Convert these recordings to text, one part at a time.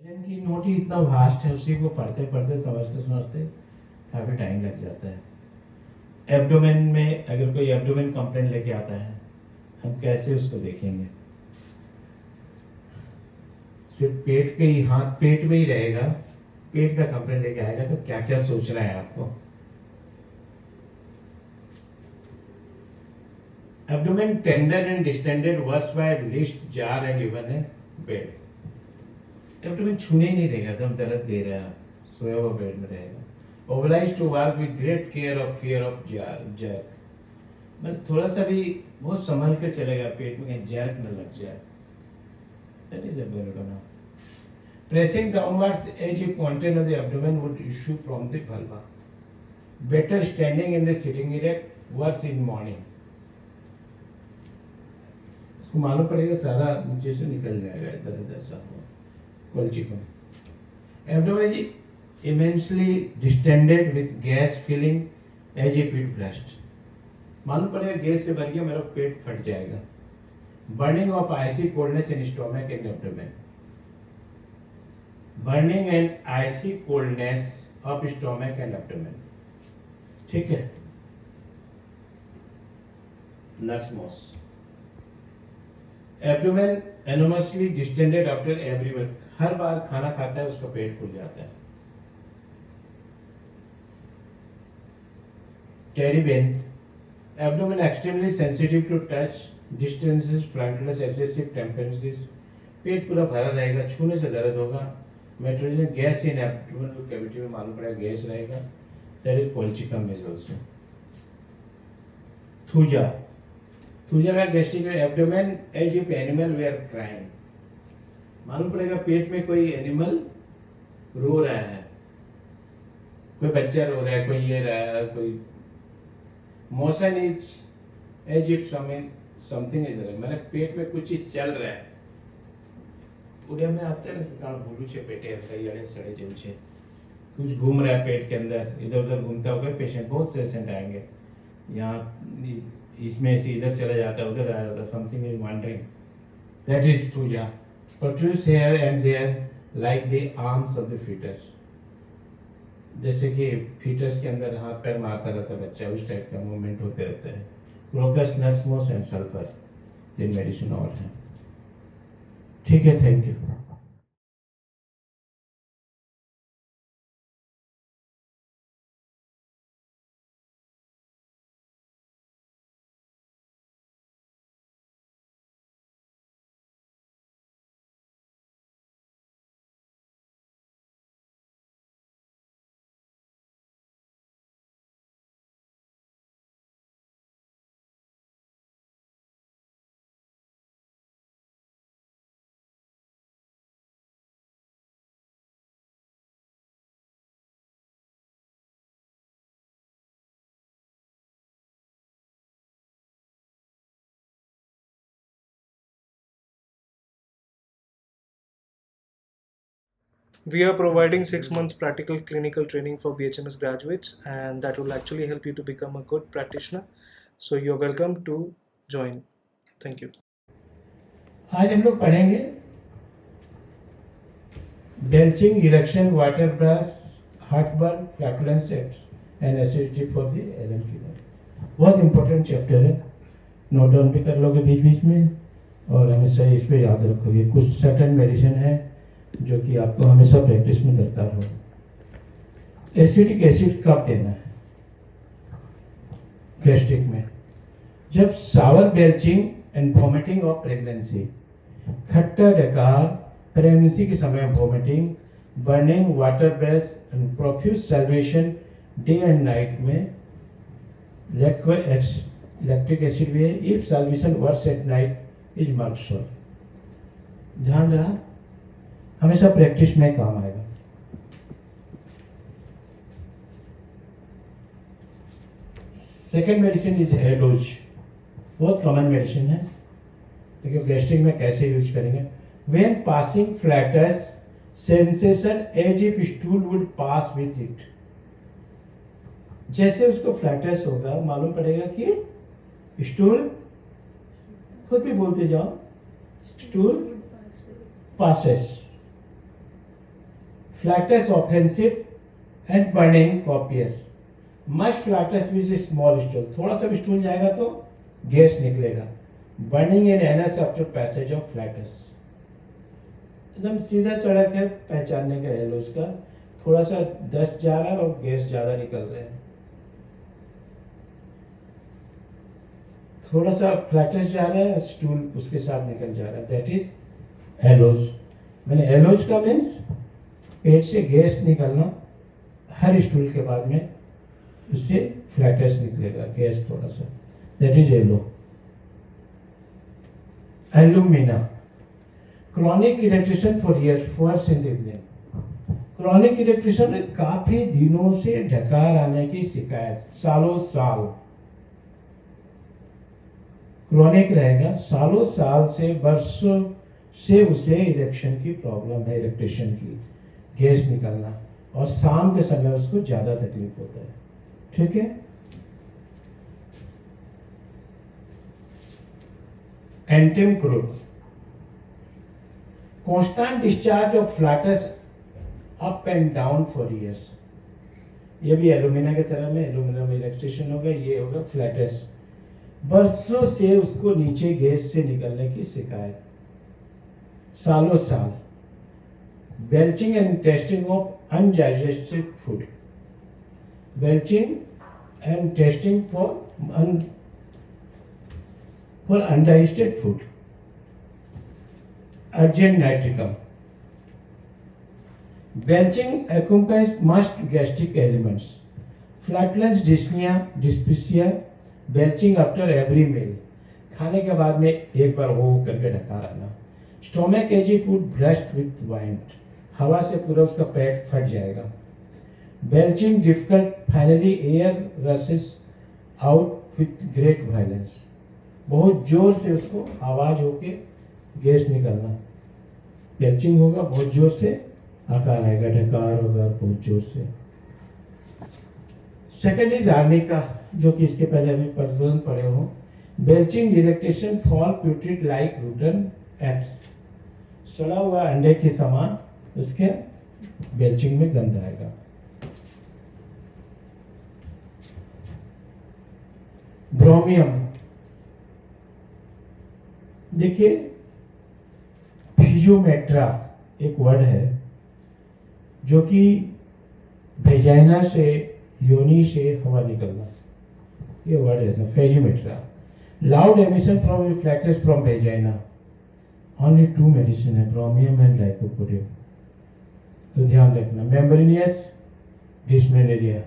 की नोट ही इतना वास्ट है, उसी को पढ़ते पढ़ते समझते समझते काफ़ी टाइम लग जाता है। एब्डोमेन में अगर कोई एब्डोमेन कंप्लेंट लेके आता है, हम कैसे उसको देखेंगे? सिर्फ पेट के ही, हाथ पेट में ही रहेगा, पेट का कंप्लेंट लेके आएगा तो क्या क्या सोचना है आपको? Abdomen tender and distended, worst by least jar and even a bed. Abdomen छूने ही नहीं देगा, एकदम दर्द दे रहा है, सोया हुआ बेड में रहेगा। Obliged to work with great care of fear of jerk, मतलब थोड़ा सा भी बहुत संभल के चलेगा, पेट में कहीं जर्क न लग जाए। That is abdominal. Pressing downwards as if content of the abdomen would issue from the vulva. Better standing in the sitting erect, worse in morning. इसको मालूम पड़ेगा सारा नीचे से निकल जाएगा, इधर इधर सब colchicum. Abdomen is immensely distended with gas filling as if it burst. मालूम पड़ेगा गैस से भर गया, मेरा पेट फट जाएगा। Burning of icy coldness in stomach and abdomen. Burning and icy coldness of stomach and abdomen. ठीक है? Nux-Mos. Abdomen enormously distended after every meal. हर बार खाना खाता है उसका पेट फूल जाता है। Terebinth. Abdomen extremely sensitive to touch, distances, frontless, excessive temperatures. पेट पूरा भरा रहेगा, छूने से दर्द होगा। मेट्रोजन गैस इन एब्डोमिनल कैविटी में मालूम पड़ेगा गैस रहेगा। That is colchicum is also. Thuja, thuja का gastric abdomen as if animal they are crying. मालूम पड़ेगा पेट में कोई एनिमल रो रहा है, कोई बच्चा रो रहा है, कोई ये रहा है, कोई motion is as if something is रहा, मैंने पेट में कुछ चीज चल रहा है। उड़िया में आते हैं ना कारण भूलू छे पेटे अंदर यारे सड़े जेव छे, कुछ घूम रहा है पेट के अंदर, इधर उधर घूमता होगा। पेशेंट बहुत से पेशेंट आएंगे, यहाँ इसमें से इधर चला जाता है, उधर आ जाता है, something is wandering. That is Thuja. Protrudes here and there like the arms of the foetus. जैसे कि फीटस के अंदर हाथ पैर मारता रहता है बच्चा, उस टाइप का मूवमेंट होते रहते हैं। क्रोकस, नक्स-मोस एंड सल्फर, तीन मेडिसिन और हैं। ठीक है, thank you. We are providing 6 months practical clinical training for BHMS graduates, and that will actually help you to become a good practitioner. So you're welcome to join. Thank you. आज हम लोग पढ़ेंगे belching, erection, water brush, heartburn, flatulence and acidity for the adenoid. बहुत important chapter है, note down भी कर लोगे बीच बीच में और हमेशा इस पे याद रखोगे। कुछ सर्टेन मेडिसिन है जो कि आपको हमेशा प्रैक्टिस में दरकार हो। एसिटिक एसिड कब देना है गैस्ट्रिक में? जब sour belching and vomiting of pregnancy, खट्टा डकार प्रेगनेंसी के समय vomiting, burning, water breath and profuse salivation day and night में लैक्टिक एसिड भी है। If salivation worse at night is merc शोर। ध्यान रहा, हमेशा प्रैक्टिस में काम आएगा। सेकेंड मेडिसिन इज हेलोज, बहुत कॉमन मेडिसिन है, लेकिन गैस्ट्रिक में कैसे यूज करेंगे? When passing flatus, sensation as if stool would pass with it. जैसे उसको फ्लैटस होगा, मालूम पड़ेगा कि स्टूल, खुद भी बोलते जाओ, stool passes. Flatus offensive and burning copious. Much flatus with a small stool. थोड़ा सा भी स्टूल जाएगा तो गैस निकलेगा. Burning in anus after passage of flatus. एकदम सीधा सड़क है, पहचानने का है उसका. थोड़ा सा दस्त जा रहा है और गैस ज्यादा निकल रहे हैं. थोड़ा सा फ्लैटस जा रहा है, स्टूल उसके साथ निकल जा रहा है. That is aloes. मैंने एलोज का मीन्स पेट से गैस निकलना. हर स्टूल के बाद में उससे फ्लैटस निकलेगा, गैस थोड़ा सा. That is aloe. Alumina. Chronic irritation for years, first in the evening. Chronic irritation में काफी दिनों से ढकार आने की शिकायत, सालों साल क्रॉनिक रहेगा. सालों साल से, वर्षों से उसे इरेक्शन की प्रॉब्लम है, इरेक्टेशन की, गैस निकलना, और शाम के समय उसको ज्यादा तकलीफ होता है. ठीक है. Antim crude. Constant discharge of flatus up and down for years. ये भी एलुमिना की तरह में, एलुमिना में इरेक्टेशन होगा, ये होगा फ्लैटस. बरसों से उसको नीचे गैस से निकलने की शिकायत, सालों साल. Belching and testing of undigested food. Belching and testing for undigested food. Urgent nitricum. Belching accompanies most gastric ailments. Flatulence, dyspnea, dyspepsia, belching after every meal. खाने के बाद में एक बार वो करके ढकार आना. Stomach achy food brushed with wind. हवा से पूरा उसका पेट फट जाएगा. Belching difficult, finally air rushes out with great violence. बहुत जोर से उसको आवाज होके गैस निकलना. Belching होगा बहुत जोर से, आकार आएगा, ढकार होगा बहुत जोर से. सेकेंड इज आर्निका, जो कि इसके पहले अभी तुरंत पढ़े हो. Belching irritation fall प्यूट्रिड like routine apps. सड़ा हुआ अंडे के समान उसके बेल्चिंग में गंध आएगा. ब्रोमियम. देखिए, फिजियोमेट्रा एक वर्ड है जो कि वेजाइना से, योनि से हवा निकलना, ये वर्ड है physometra. Loud emission from reflectors from vagina. Only 2 medicine है, ब्रोमियम एंड लाइकोपोडियम, तो ध्यान रखना. Membranous dysmenorrhoea,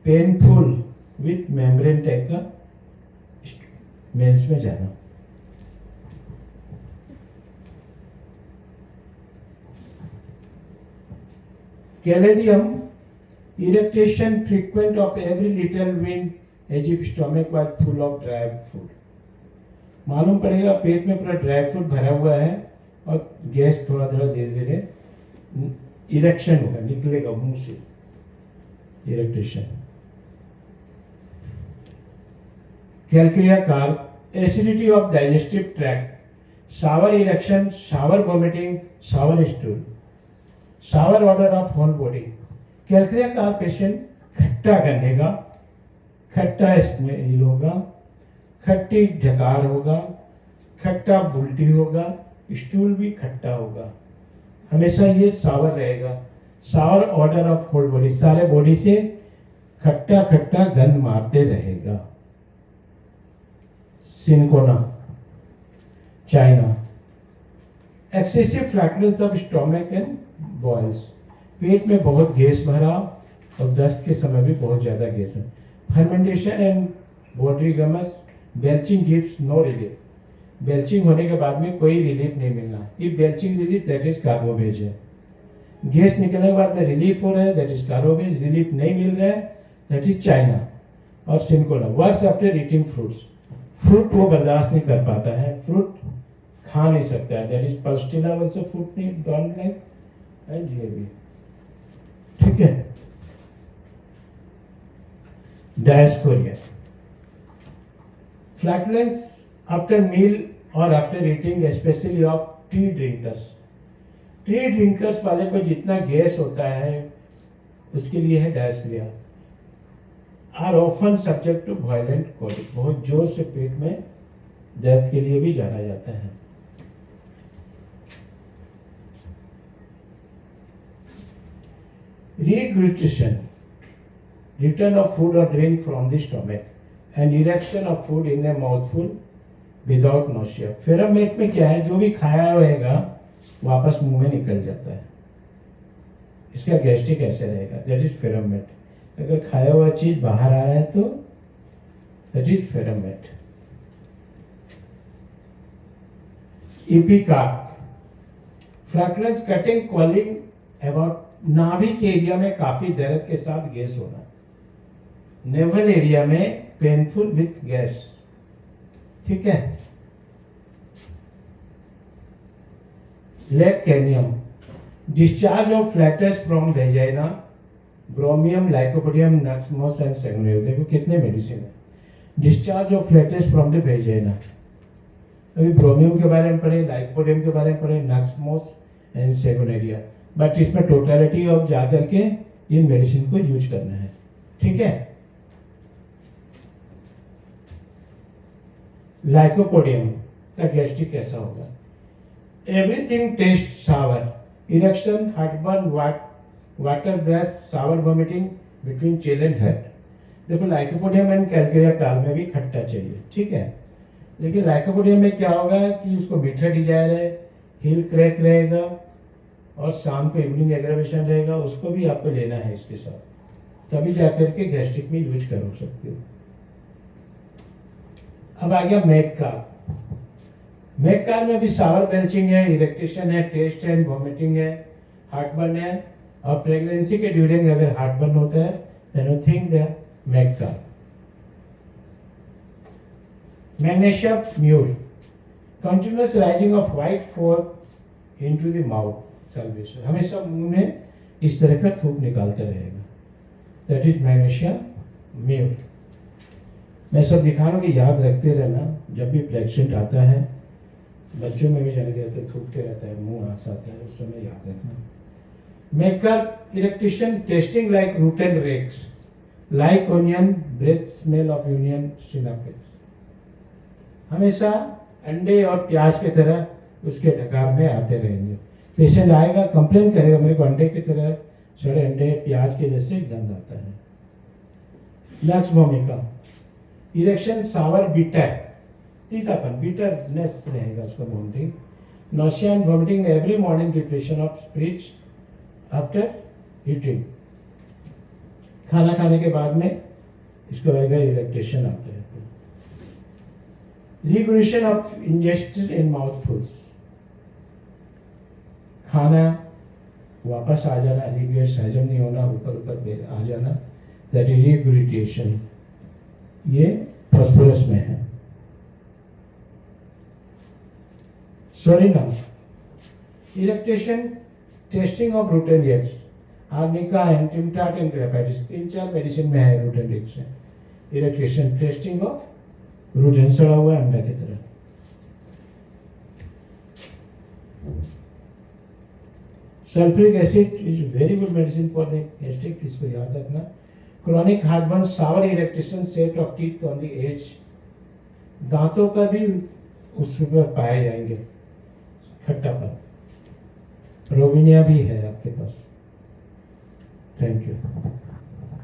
painful with membrane type का मेंस में जाना. Caladium, irritation frequent of every little wind as if stomach was full of dry food. मालूम पड़ेगा पेट में पूरा ड्राई फ्रूट भरा हुआ है और गैस थोड़ा थोड़ा धीरे धीरे इरेक्शन होगा, निकलेगा मुंह से, eructation. Calcarea carb. Acidity of digestive tract. Sour eructation, sour vomiting, sour stool. Sour odour of whole body. Calcarea का पेशेंट खट्टा गंधेगा, खट्टा स्मेल होगा, खट्टी ढकार होगा, खट्टा उल्टी होगा, स्टूल भी खट्टा होगा. हमेशा ये सावर रहेगा. Sour odour of whole body, सारे बॉडी से खट्टा खट्टा गंध मारते रहेगा. Cinchona, china. Excessive flatness of stomach and bowels. पेट में बहुत गैस भरा और दस्त के समय भी बहुत ज्यादा गैस है. फर्मेंटेशन एंड बॉडी गमस. Belching gives no relief. Belching होने के बाद में कोई रिलीफ नहीं मिलना. If belching relief that is carbo veg है. गैस निकलने के बाद में रिलीफ हो रहा है, दैट इज कार्बोवेज. रिलीफ नहीं मिल रहा है, दैट इज चाइना. और cinchona, worse after eating fruits. Fruit वो बर्दाश्त नहीं कर पाता है, फ्रूट खा नहीं सकता है, that is pulsatilla also fruit नहीं डोंट लाइक. एंड ये भी ठीक है. डायस्कोरिया. फ्लैटुलेंस आफ्टर मील और after eating, especially of tea drinkers. Tea drinkers वाले को जितना गैस होता है उसके लिए है डायस्ट्रिया, are often subject to violent colic, बहुत जोर से पेट में दर्द के लिए भी जाना जाता है। Regurgitation, return of food or drink from the stomach, and erection of food in a mouthful without nausea. फेरामेट में क्या है, जो भी खाया रहेगा वापस मुंह में निकल जाता है, इसका गैस्ट्रिक ऐसे रहेगा, दैट इज फेरामेट। अगर खाया हुआ चीज बाहर आ रहा है तो दैट इज फेरामेट। Ipecac, flatness, cutting, calling about, नाभि के एरिया में काफी दर्द के साथ गैस होना, नेवल एरिया में पेनफुल विथ गैस, ठीक है। Lac caninum, discharge of flatus from vagina, bromium, lycopodium, nux moschata and sanguinaria. देखो कितने मेडिसिन है। Discharge of flatus from the vagina, अभी ब्रोमियम के बारे में पढ़े, लाइकोपोडियम के बारे में पढ़े, नक्समोस एंड सेगुनेरिया, बट इसमें टोटलिटी ऑफ जाकर के इन मेडिसिन को यूज करना है, ठीक है। लाइकोपोडियम का गैस्ट्रिक कैसा होगा, everything taste sour, eructation, heartburn, water brash, sour vomiting between chill and head. देखो लाइकोपोडियम एंड कैलकेरिया काल में भी खट्टा चाहिए, ठीक है, लेकिन लाइकोपोडियम में क्या होगा कि उसको मीठा डिजायर है, हिल क्रैक रहेगा और शाम को इवनिंग एग्रावेशन रहेगा, उसको भी आपको लेना है इसके साथ, तभी जाकर के गैस्ट्रिक में यूज कर सकते हो। अब आ गया मैककार। मैककार में भी सावर बेल्चिंग है, इरेक्टेशन है, टेस्ट एंड वॉमिटिंग है, हार्टबर्न है, और प्रेगनेंसी के ड्यूरिंग अगर हार्टबर्न होता है देन यू थिंक द मैककार। Magnesium mur, continuous rising of white fork into the mouth, salivation, हमेशा मुंह में इस तरह का थूक निकालता रहेगा, दैट इज मैग्नेशियम म्यूट। मैं सब दिखा रहा हूँ कि याद रखते रहना, जब भी प्लेक्सेंट आता है, बच्चों में भी जाने रहते थूकते रहता है, मुंह आस आता है, उस समय याद रखना। मेकर eructation, tasting like root and rex, like onion, breath smell of union, sinapis, हमेशा अंडे और प्याज की तरह उसके डकार में आते रहेंगे। पेशेंट आएगा कंप्लेन करेगा मेरे को अंडे की तरह सड़े अंडे प्याज के जैसे गंध आता है। लक्स भूमिका, इरेक्शन, सावर, बीटर, तीतापन, बीटरनेस रहेगा उसका vomiting, nausea and vomiting every morning, depression of speech after eating, खाना खाने के बाद में इसको रहेगा इरेक्टेशन आता है। Regurgitation of ingested in mouthfuls, खाना वापस आ जाना, रिग्रेट हजम नहीं होना, ऊपर ऊपर आ जाना, दैट इज रिग्रेटेशन। ये फॉस्फोरस में है। Psorinum, eructation, tasting of root and eggs, arnica and टिमटाट एंड ग्रेपाइटिस, 3-4 मेडिसिन में है रूट एंड एग्स है। Eructation, tasting of root and, सड़ा हुआ अंडा की तरह। Sulphuric acid is very good medicine for the gastric, इसको याद रखना। Chronic heartburn, sour eructation, set of teeth on the edge, दांतों पर भी उस पर पाए जाएंगे खट्टापन। रोविनिया भी है आपके पास। Thank you.